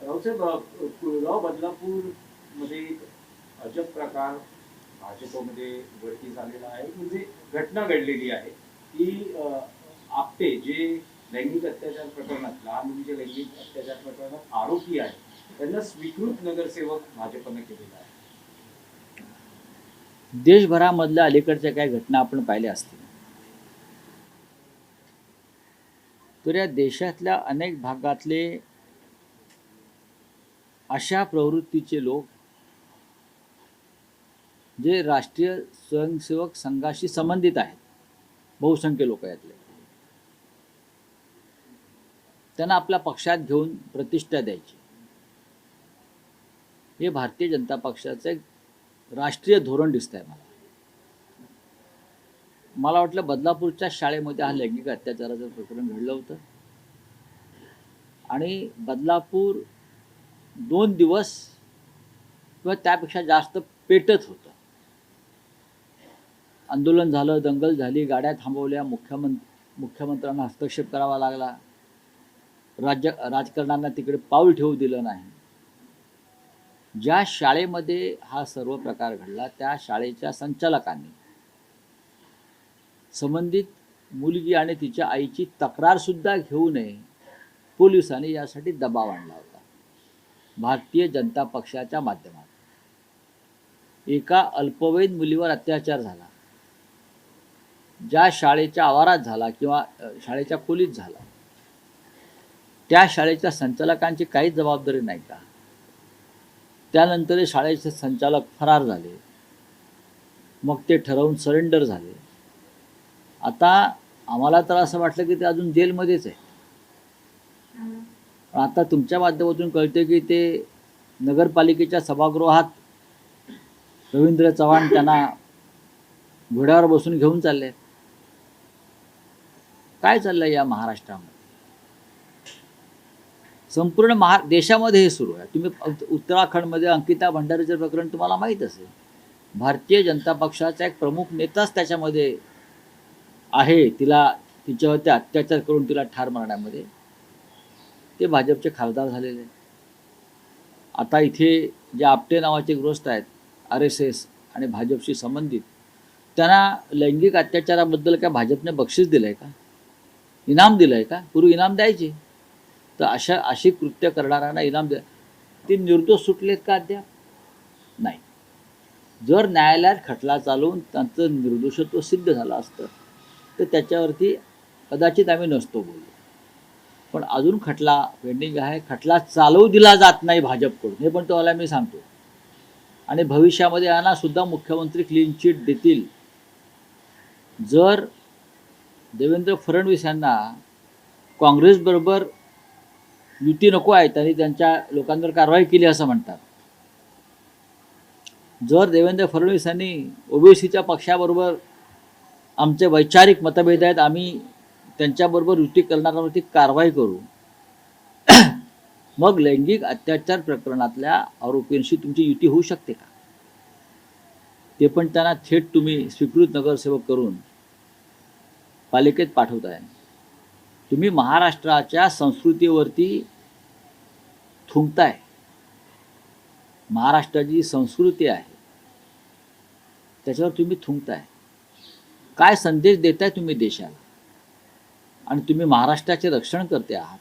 रावसाहेब, कुळगाव बदलापूर मध्ये एक अजब प्रकार भाजपमध्ये उघडकीस झालेला आहे, म्हणजे घटना घडलेली आहे की आपटे जे लैंगिक अत्याचार प्रकरणात, लहान मुलीच्या लैंगिक अत्याचार प्रकरणात आरोपी आहे, त्यांना स्वीकृत नगरसेवक भाजपने केलेला आहे. देशभरामधल्या अलीकडच्या काही घटना आपण पाहिल्या असतील तर या देशातल्या अनेक भागातले अशा प्रवृत्तीचे लोक जे राष्ट्रीय स्वयंसेवक संघाशी संबंधित आहेत, बहुसंख्य लोक यातले, त्यांना आपल्या पक्षात घेऊन प्रतिष्ठा द्यायची, हे भारतीय जनता पक्षाचं एक राष्ट्रीय धोरण दिसतंय मला. मला वाटलं बदलापूरच्या शाळेमध्ये हा लैंगिक अत्याचाराचं प्रकरण घडलं होतं आणि बदलापूर 2 दिवस किंवा त्यापेक्षा जास्त पेटत होतं. आंदोलन झालं, दंगल झाली, गाड्या थांबवल्या, मुख्यमंत्र्यांना हस्तक्षेप करावा लागला, राजकारण्यांना तिकडे पाऊल ठेवू दिलं नाही. ज्या शाळेमध्ये हा सर्व प्रकार घडला त्या शाळेच्या संचालकांनी संबंधित मुलगी आणि तिच्या आईची तक्रार सुद्धा घेऊ नये, पोलिसांनी यासाठी दबाव आणला होता. भारतीय जनता पक्षाच्या माध्यमातून एका अल्पवयीन मुलीवर अत्याचार झाला, ज्या शाळेच्या आवारात झाला किंवा शाळेच्या खोलीत झाला, त्या शाळेच्या संचालकांची काहीच जबाबदारी नाही का? त्यानंतर शाळेचे संचालक फरार झाले, मग ते ठरवून सरेंडर झाले. आता आम्हाला तर असं वाटलं की ते अजून जेलमध्येच आहे. आता तुमच्या माध्यमातून कळते की ते नगरपालिकेच्या सभागृहात रवींद्र चव्हाण त्यांना घोड्यावर बसून घेऊन चालले. काय चाललंय या महाराष्ट्रामध्ये? संपूर्ण देशामध्ये हे सुरू आहे. तुम्ही उत्तराखंडमध्ये अंकिता भंडारीचं प्रकरण तुम्हाला माहीत असेल. भारतीय जनता पक्षाचा एक प्रमुख नेताच त्याच्यामध्ये आहे. तिच्यावरती अत्याचार करून तिला ठार मारण्यामध्ये ते भाजपचे खासदार झालेले. आता इथे जे आपटे नावाचे ग्रस्त आहेत, RSS आणि भाजपशी संबंधित, त्यांना लैंगिक अत्याचाराबद्दल काय भाजपने बक्षीस दिलं आहे का? इनाम दिलं आहे का? पूर्वी इनाम द्यायचे. तर अशी कृत्य करणाऱ्यांना इनाम द्या. ते निर्दोष सुटलेत का अद्याप? नाही. जर न्यायालयात खटला चालवून त्यांचं निर्दोषत्व सिद्ध झालं असतं तर त्याच्यावरती कदाचित आम्ही नसतो बोललो. पण अजून खटला पेंडिंग आहे. खटला चालवू दिला जात नाही भाजपकडून, हे पण तुम्हाला मी सांगतो. आणि भविष्यामध्ये यांना सुद्धा मुख्यमंत्री क्लीन चिट देतील. जर देवेंद्र फडणवीस यांना काँग्रेसबरोबर युती नको आहे, त्यांनी त्यांच्या लोकांवर कारवाई केली असं म्हणतात. जर देवेंद्र फडणवीस यांनी ओबीसीच्या पक्षाबरोबर आमचे वैचारिक मतभेद आहेत, आम्ही त्यांच्याबरोबर युती करणाऱ्यांवरती कारवाई करू, मग लैंगिक अत्याचार प्रकरणातल्या आरोपींशी तुमची युती होऊ शकते का? ते पण त्यांना थेट तुम्ही स्वीकृत नगरसेवक करून पालिकेत पाठवताय. तुम्ही महाराष्ट्राच्या संस्कृतीवरती थुंकताय. महाराष्ट्राची संस्कृती आहे त्याच्यावर तुम्ही थुंकताय. काय संदेश देताय तुम्ही देशाला? आणि तुम्ही महाराष्ट्राचे रक्षण करते आहात.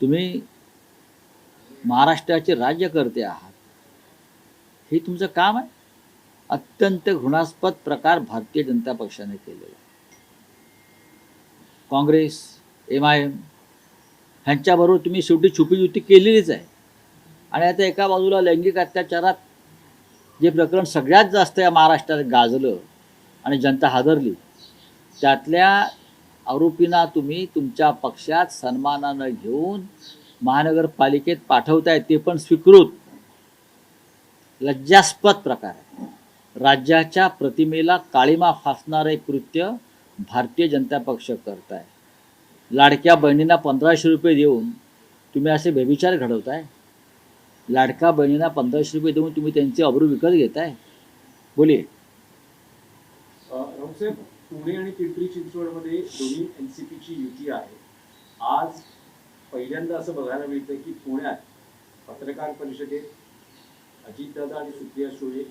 तुम्ही महाराष्ट्राचे राज्य करते आहात. हे तुमचं काम आहे. अत्यंत घृणास्पद प्रकार भारतीय जनता पक्षाने केलेला. काँग्रेस, MIM ह्यांच्याबरोबर तुम्ही शेवटी छुपी युती केलेलीच आहे. आणि आता एका बाजूला लैंगिक अत्याचारात जे प्रकरण सगळ्यात जास्त या महाराष्ट्रात गाजलं आणि जनता हादरली, त्यातल्या आरोपींना तुम्ही तुमच्या पक्षात सन्मानानं घेऊन महानगरपालिकेत पाठवताय, ते पण स्वीकृत. लज्जास्पद प्रकार आहे. राज्याच्या प्रतिमेला काळिमा फासणारे कृत्य भारतीय जनता पक्ष करताय. लाडक्या बहिणींना 1500 रुपये देऊन तुम्ही असे व्यभिचार घडवताय. लाडक्या बहिणींना 1500 रुपये देऊन तुम्ही त्यांची अब्रू विकत घेताय. बोलिये. रावसाहेब, पुणे आणि पिंपरी चिंचवडमध्ये दोन्ही एनसीपीची युती आहे. आज पहिल्यांदा असं बघायला मिळतं की पुण्यात पत्रकार परिषदेत अजितदादा आणि सुप्रिया सुळे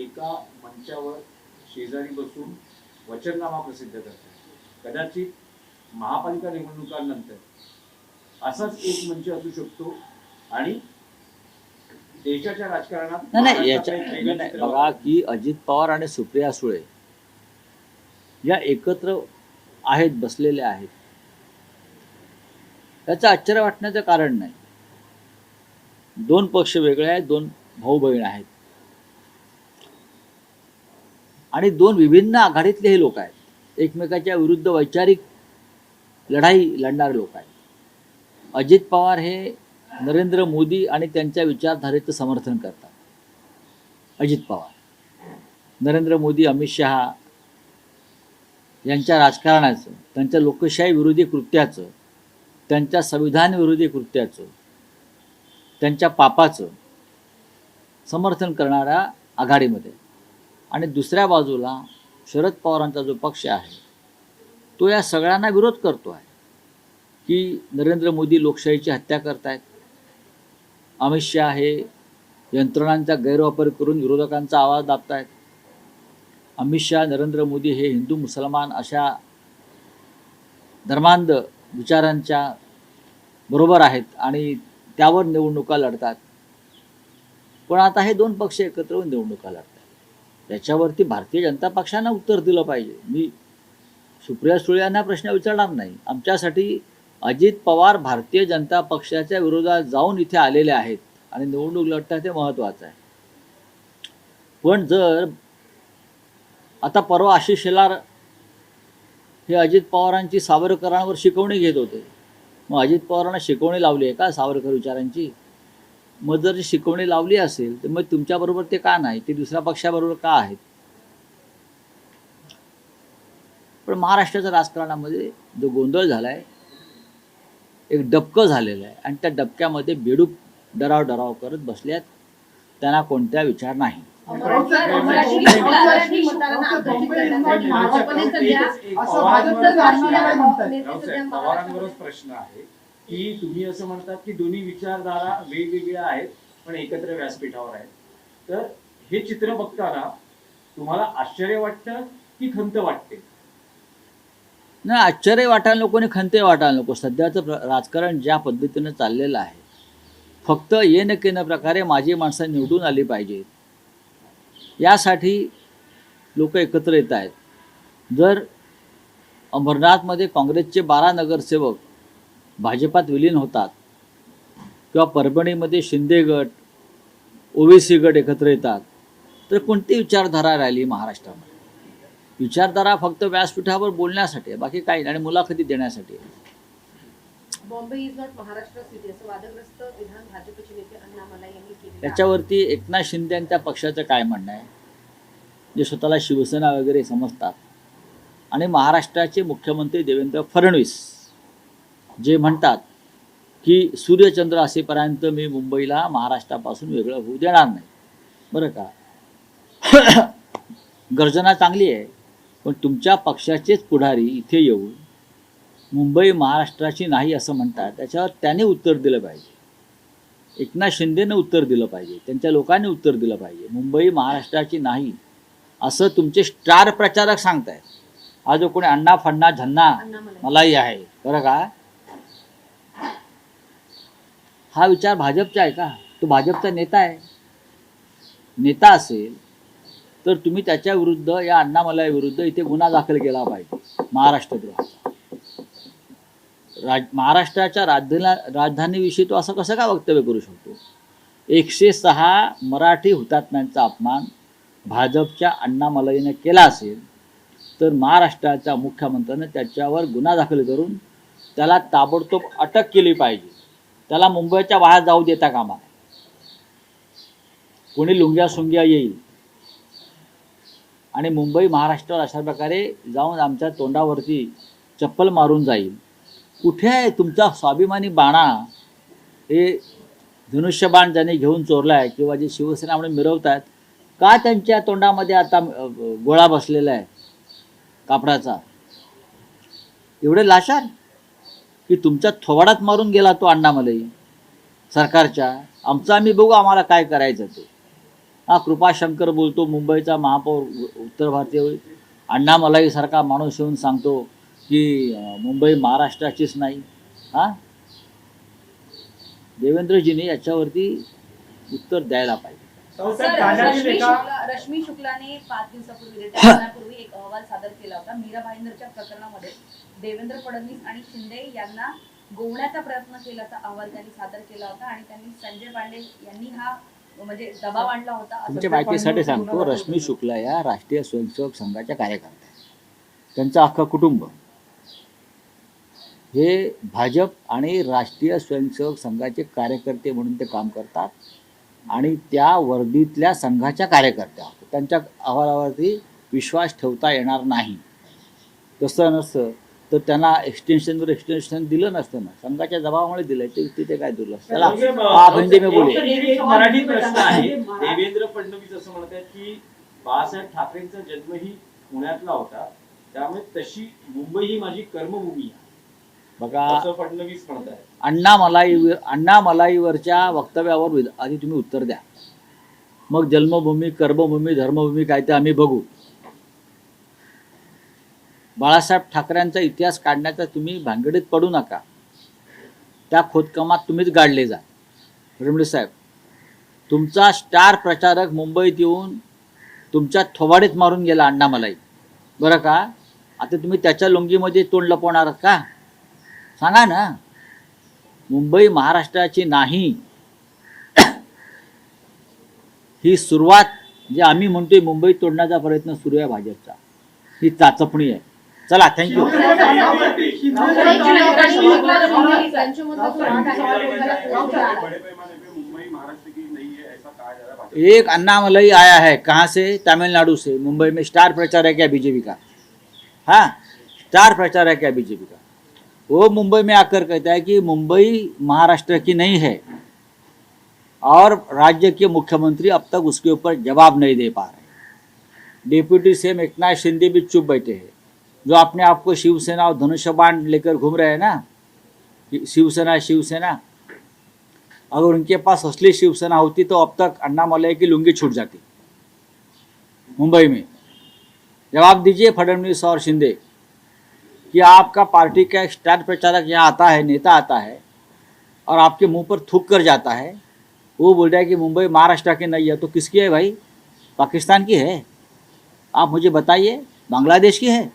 एका मंचावर शेजारी बसून वचननामा प्रसिद्ध करतात. कदाचित महापालिका निवडणुकांनंतर असाच एक मंच असू शकतो आणि देशाच्या राजकारणात नाही याच्या महाराष्ट्राचं एक वेगळं नाही, चित्र बघा की अजित पवार आणि सुप्रिया सुळे या एकत्र आहेत, बसलेले आहेत, याचं आश्चर्य वाटण्याचं कारण नाही. दोन पक्ष वेगळे आहेत, दोन भाऊ बहीण आहेत आणि दोन विभिन्न आघाडीतले हे लोक आहेत. एकमेकाच्या विरुद्ध वैचारिक लढाई लढणारे लोक आहेत. अजित पवार हे नरेंद्र मोदी आणि त्यांच्या विचारधारेचं समर्थन करतात. अजित पवार नरेंद्र मोदी, अमित शहा यांच्या राजकारणाचं, त्यांच्या लोकशाही विरोधी कृत्याचं, त्यांच्या संविधान विरोधी कृत्याचं, त्यांच्या पापाचं समर्थन करणाऱ्या आघाडीमध्ये. आणि दुसऱ्या बाजूला शरद पवारांचा जो पक्ष आहे तो या सगळ्यांना विरोध करतो आहे की नरेंद्र मोदी लोकशाहीची हत्या करतायत, अमित शहा हे यंत्रणांचा गैरवापर करून विरोधकांचा आवाज दाबतायत, अमित शहा, नरेंद्र मोदी हे हिंदू मुसलमान अशा धर्मांध विचारांच्या बरोबर आहेत आणि त्यावर निवडणुका लढतात. पण आता हे दोन पक्ष एकत्र होऊन निवडणुका लढतात. त्याच्यावरती भारतीय जनता पक्षानं उत्तर दिलं पाहिजे. मी सुप्रिया सुळे यांना प्रश्न विचारणार नाही. आमच्यासाठी अजित पवार भारतीय जनता पक्षाच्या विरोधात जाऊन इथे आलेले आहेत आणि निवडणूक लढतात हे महत्त्वाचं आहे. पण जर आता परवा आशिष शेलार हे अजित पवारांची सावरकरांवर शिकवणी घेत होते, मग अजित पवारांना शिकवणी लावली आहे का सावरकर विचारांची? मग जर शिकवणी लावली असेल तर मग तुमच्याबरोबर ते का नाही, ते दुसऱ्या पक्षाबरोबर का आहेत? पण महाराष्ट्राच्या राजकारणामध्ये जो गोंधळ झाला आहे, एक डबकं झालेलं आहे आणि त्या डबक्यामध्ये बेडूक डराव करत बसल्यात. त्यांना कोणत्या विचार नाही. पवारांवरच प्रश्न आहे की तुम्ही असं म्हणतात की दोन्ही विचारधारा वेगवेगळ्या आहेत पण एकत्र व्यासपीठावर आहेत. तर हे चित्र बघताना तुम्हाला आश्चर्य वाटतं की खंत वाटते? नाही, आश्चर्य वाटायला नको आणि खंते वाटायला नको. सध्याचं राजकारण ज्या पद्धतीनं चाललेलं आहे, फक्त ये न केन प्रकारे माझी माणसं निवडून आली पाहिजेत यासाठी लोक एकत्र येत आहेत. जर अमरनाथमध्ये काँग्रेसचे 12 नगरसेवक भाजपात विलीन होतात किंवा परभणीमध्ये शिंदे गट, ओबीसी गट एकत्र येतात, तर कोणती विचारधारा राहिली महाराष्ट्रामध्ये? विचारधारा फक्त व्यासपीठावर बोलण्यासाठी आहे, बाकी काही नाही, आणि मुलाखती देण्यासाठी आहे. Bombay is not Maharashtra city असं वादग्रस्त विधान भाजपचे नेते अण्णामलाई यांनी केले. त्याच्यावरती एकनाथ शिंदे यांच्या पक्षाचं काय म्हणणं आहे, जे स्वतःला शिवसेना वगैरे समजतात, आणि महाराष्ट्राचे मुख्यमंत्री देवेंद्र फडणवीस जे म्हणतात की सूर्यचंद्र असेपर्यंत मी मुंबईला महाराष्ट्रापासून वेगळं होऊ देणार नाही. बरं का, गर्जना चांगली आहे, पण तुमच्या पक्षाचेच पुढारी इथे येऊन मुंबई महाराष्ट्राची नाही असं म्हणतात. त्याच्यावर त्याने उत्तर दिलं पाहिजे. एकनाथ शिंदेनं उत्तर दिलं पाहिजे, त्यांच्या लोकांनी उत्तर दिलं पाहिजे. मुंबई महाराष्ट्राची नाही असं तुमचे स्टार प्रचारक सांगतायत. हा जो कोणी अण्णा फण्णा झन्ना मलाही आहे, बरं का, हा विचार भाजपचा आहे का? तो भाजपचा नेता आहे. नेता असेल तर तुम्ही त्याच्या विरुद्ध, या अण्णामलाई विरुद्ध इथे गुन्हा दाखल केला पाहिजे, महाराष्ट्रद्रोहाचा. महाराष्ट्राच्या राजधानीविषयी तो असं कसं का वक्तव्य करू शकतो? 106 मराठी हुतात्म्यांचा अपमान भाजपच्या अण्णामलाईनं केला असेल तर महाराष्ट्राच्या मुख्यमंत्र्यानं त्याच्यावर गुन्हा दाखल करून त्याला ताबडतोब अटक केली पाहिजे. त्याला मुंबईच्या बाहेर जाऊ देता कामा नये. कोणी लुंग्या सुंग्या येईल आणि मुंबई महाराष्ट्रावर अशा प्रकारे जाऊन आमच्या तोंडावरती चप्पल मारून जाईल. कुठे आहे तुमचा स्वाभिमानी बाणा? हे धनुष्यबाण ज्याने घेऊन चोरला आहे किंवा जे शिवसेना म्हणून मिरवत आहेत, का त्यांच्या तोंडामध्ये आता गोळा बसलेला आहे? कापडाचा, एवढे लाचार की तुमच्या थोबाडात मारून गेला तो अण्णामलई सरकारच्या. आमचं आम्ही बघू, आम्हाला काय करायचं ते. हा कृपाशंकर बोलतो, मुंबईचा महापौर, उत्तर भारतीय अण्णामलाईसारखा माणूस येऊन सांगतो की मुंबई महाराष्ट्राचीच नाही. हां, देवेंद्रजीने याच्यावरती उत्तर द्यायला पाहिजे. सर, रश्मी शुक्लाने 5 दिवसापूर्वी रिटायरमेंटपूर्वी एक अहवाल सादर केला होता. मीरा भाईंदरच्या प्रकरणामध्ये देवेंद्र फडणवीस आणि शिंदे यांना गोवण्याचा प्रयत्न केल्याचा अहवाल त्यांनी सादर केला होता आणि त्यांनी संजय पांडे यांनी हा म्हणजे दबाव आणला होता असं तुमच्या माहितीसाठी सांगतो, रश्मी शुक्ला या राष्ट्रीय स्वयंसेवक संघाच्या कार्यकर्त्या आहेत. त्यांचं अख्खं कुटुंब हे भाजप आणि राष्ट्रीय स्वयंसेवक संघाचे कार्यकर्ते म्हणून ते काम करतात आणि त्या वर्दीतल्या संघाच्या कार्यकर्त्या होत्या. त्यांच्या अहवालावरती विश्वास ठेवता येणार नाही. तसं नसतं तर त्यांना एक्सटेन्शन दिलं नसतं ना, संघाच्या दबावामुळे दिलं. ते तिथे काय दुर्लक्ष. चला, आप हिंदी में बोलिए. एक मराठी प्रश्न आहे. देवेंद्र फडणवीस असं म्हणतात की बाळासाहेब ठाकरेंचा जन्मही पुण्यातला होता, त्यामुळे तशी मुंबई ही माझी कर्मभूमी आहे बघा, असं फडणवीस म्हणतात. अण्णामलाईवरच्या वक्तव्यावर आधी तुम्ही उत्तर द्या, मग जन्मभूमी, कर्मभूमी, धर्मभूमी काय ते आम्ही बघू. बाळासाहेब ठाकरेंचा इतिहास काढण्याचा तुम्ही भानगडीत पडू नका. त्या खोदकामात तुम्हीच गाडले जा. फडणवीस साहेब, तुमचा स्टार प्रचारक मुंबईत येऊन तुमच्या थोबाडीत मारून गेला अण्णामलाई, बरं का. आता तुम्ही त्याच्या लुंगीमध्ये तोंड लपवणार का? सांगा ना. मुंबई महाराष्ट्राची नाही ही सुरुवात, जे आम्ही म्हणतोय मुंबई तोडण्याचा प्रयत्न सुरू आहे भाजपचा, ही चाचपणी आहे. चला, थँक्यू. एक अन्नामलई आया है, कहाँ से? तमिलनाडु से. मुंबई में स्टार प्रचार है क्या बीजेपी का? हाँ, स्टार प्रचार है क्या बीजेपी का? वो मुंबई में आकर कहता है कि मुंबई महाराष्ट्र की नहीं है और राज्य के मुख्यमंत्री अब तक उसके ऊपर जवाब नहीं दे पा रहे. डिप्यूटी सीएम एकनाथ शिंदे भी चुप बैठे हैं, जो अपने आप को शिवसेना और धनुष्य बाण लेकर घूम रहे हैं ना, शिवसेना शिवसेना. अगर उनके पास असली शिवसेना होती तो अब तक अण्णामलई की लुंगी छूट जाती मुंबई में. जवाब दीजिए फडणवीस और शिंदे कि आपका पार्टी का एक स्टार प्रचारक यहाँ आता है, नेता आता है और आपके मुंह पर थूक कर जाता है. वो बोल रहा है कि मुंबई महाराष्ट्र की नहीं है, तो किसकी है भाई? पाकिस्तान की है? आप मुझे बताइए. बांग्लादेश की है?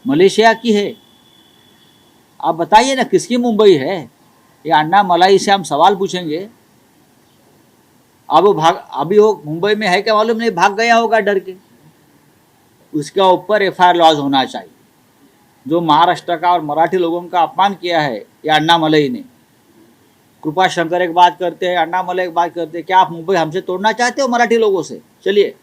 मलेशिया की है? आप बताइए ना, किसकी मुंबई है? ये अण्णामलाई से हम सवाल पूछेंगे. अब वो अभी वो मुंबई में है क्या मालूम नहीं, भाग गया होगा डर के. उसके ऊपर FIR लॉज होना चाहिए. जो महाराष्ट्र का और मराठी लोगों का अपमान किया है ये अण्णामलई ने. कृपाशंकर एक बात करते हैं, अण्णामलई एक बात करते हैं. क्या आप मुंबई हमसे तोड़ना चाहते हो मराठी लोगों से? चलिए.